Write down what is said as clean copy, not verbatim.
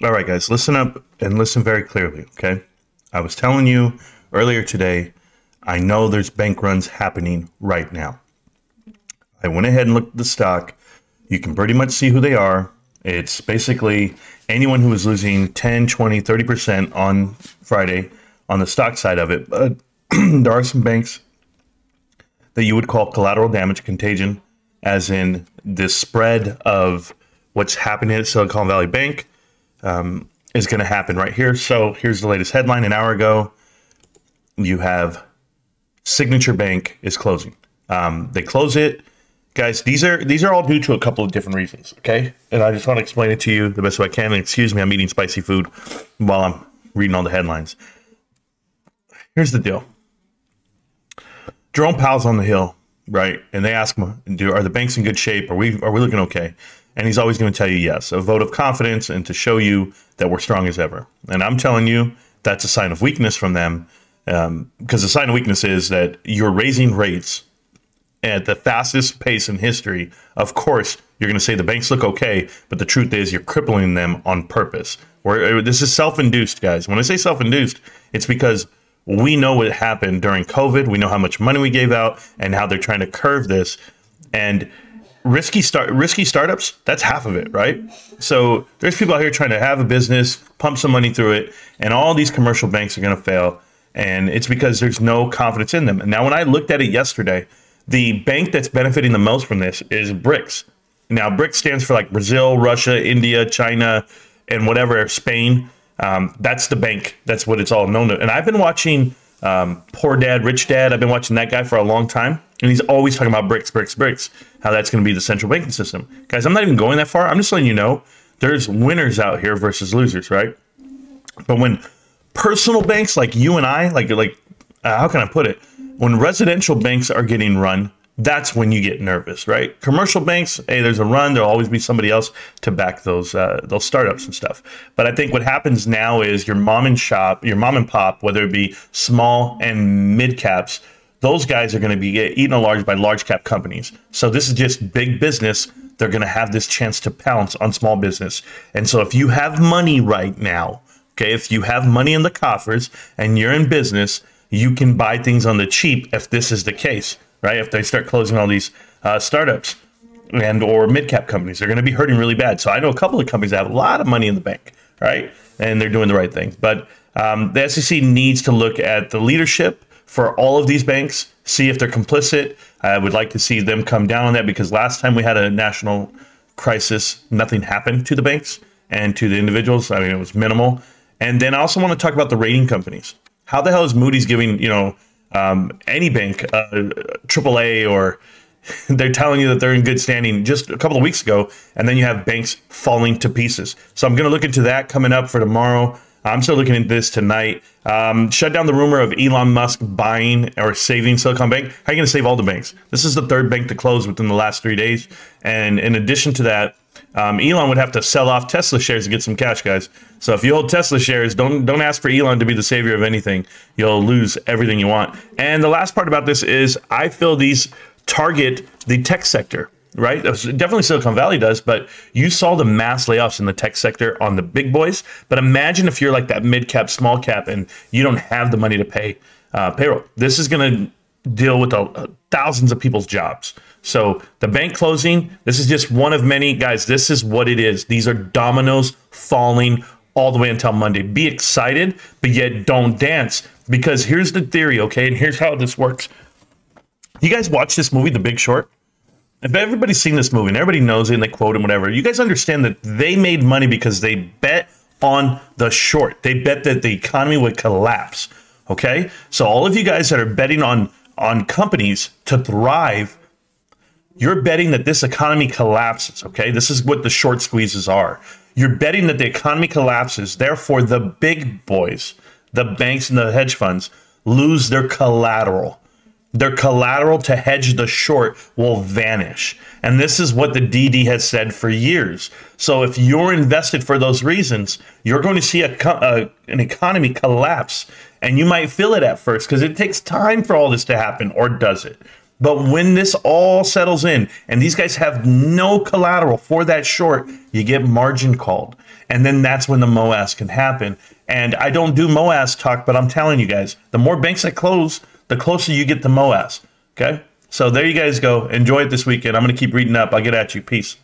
All right, guys, listen up and listen very clearly, okay? I was telling you earlier today, I know there's bank runs happening right now. I went ahead and looked at the stock. You can pretty much see who they are. It's basically anyone who is losing 10, 20, 30% on Friday on the stock side of it. But there are some banks that you would call collateral damage contagion, as in this spread of what's happening at Silicon Valley Bank is going to happen right here. So here's the latest headline. An hour ago, you have Signature Bank is closing. They close it. Guys, these are all due to a couple of different reasons, okay? And I just want to explain it to you the best way I can. And excuse me, I'm eating spicy food while I'm reading all the headlines. Here's the deal. Jerome Powell's on the Hill, right? And they ask him, are the banks in good shape? Are we looking okay? And he's always going to tell you yes, a vote of confidence and to show you that we're strong as ever. And I'm telling you, that's a sign of weakness from them, because the sign of weakness is that you're raising rates at the fastest pace in history. Of course, you're going to say the banks look okay, but the truth is you're crippling them on purpose. This is self-induced, guys. When I say self-induced, it's because we know what happened during COVID. We know how much money we gave out and how they're trying to curve this. And risky startups, that's half of it, right? So there's people out here trying to have a business, pump some money through it, and all these commercial banks are going to fail. And it's because there's no confidence in them. And now when I looked at it yesterday, the bank that's benefiting the most from this is BRICS. Now, BRICS stands for like Brazil, Russia, India, China, and whatever, Spain. That's the bank. That's what it's all known to. And I've been watching Poor Dad, Rich Dad. I've been watching that guy for a long time. And he's always talking about BRICS, BRICS, BRICS, how that's going to be the central banking system. Guys, I'm not even going that far. I'm just letting you know there's winners out here versus losers, right? But when personal banks like you and I, how can I put it? When residential banks are getting run, that's when you get nervous, right? Commercial banks, hey, there's a run. There'll always be somebody else to back those startups and stuff. But I think what happens now is your mom and pop, whether it be small and mid caps, those guys are going to be eaten large by large cap companies. So this is just big business. They're going to have this chance to pounce on small business. And so if you have money right now, okay, if you have money in the coffers and you're in business, you can buy things on the cheap if this is the case, right? If they start closing all these startups or mid-cap companies, they're going to be hurting really bad. So I know a couple of companies that have a lot of money in the bank, right? And they're doing the right thing. But the SEC needs to look at the leadership for all of these banks, see if they're complicit. I would like to see them come down on that, because last time we had a national crisis, nothing happened to the banks and to the individuals. I mean, it was minimal. And then I also want to talk about the rating companies. How the hell is Moody's giving, any bank AAA, or they're telling you that they're in good standing just a couple of weeks ago, and then you have banks falling to pieces? So I'm going to look into that coming up for tomorrow. I'm still looking at this tonight. Shut down the rumor of Elon Musk buying or saving Silicon Bank. How are you going to save all the banks? This is the third bank to close within the last 3 days. And in addition to that, Elon would have to sell off Tesla shares to get some cash, guys. So if you hold Tesla shares, don't ask for Elon to be the savior of anything. You'll lose everything you want. And the last part about this is I feel these target the tech sector, right? Definitely Silicon Valley does, but you saw the mass layoffs in the tech sector on the big boys. But imagine if you're like that mid cap, small cap, and you don't have the money to pay payroll. This is going to deal with thousands of people's jobs. So the bank closing, this is just one of many. Guys, this is what it is. These are dominoes falling all the way until Monday. Be excited, but yet don't dance, because here's the theory, okay? And here's how this works. You guys watch this movie, The Big Short? If everybody's seen this movie and everybody knows it and they quote it, whatever, you guys understand that they made money because they bet on the short. They bet that the economy would collapse, okay? So all of you guys that are betting on companies to thrive, you're betting that this economy collapses, okay? This is what the short squeezes are. You're betting that the economy collapses. Therefore, the big boys, the banks and the hedge funds, lose their collateral. Their collateral to hedge the short will vanish. And this is what the DD has said for years. So if you're invested for those reasons, you're going to see an economy collapse. And you might feel it at first because it takes time for all this to happen, or does it? But when this all settles in and these guys have no collateral for that short, you get margin called. And then that's when the MOAS can happen. And I don't do MOAS talk, but I'm telling you guys, the more banks that close, the closer you get to MOAS. Okay? So there you guys go. Enjoy it this weekend. I'm going to keep reading up. I'll get at you. Peace.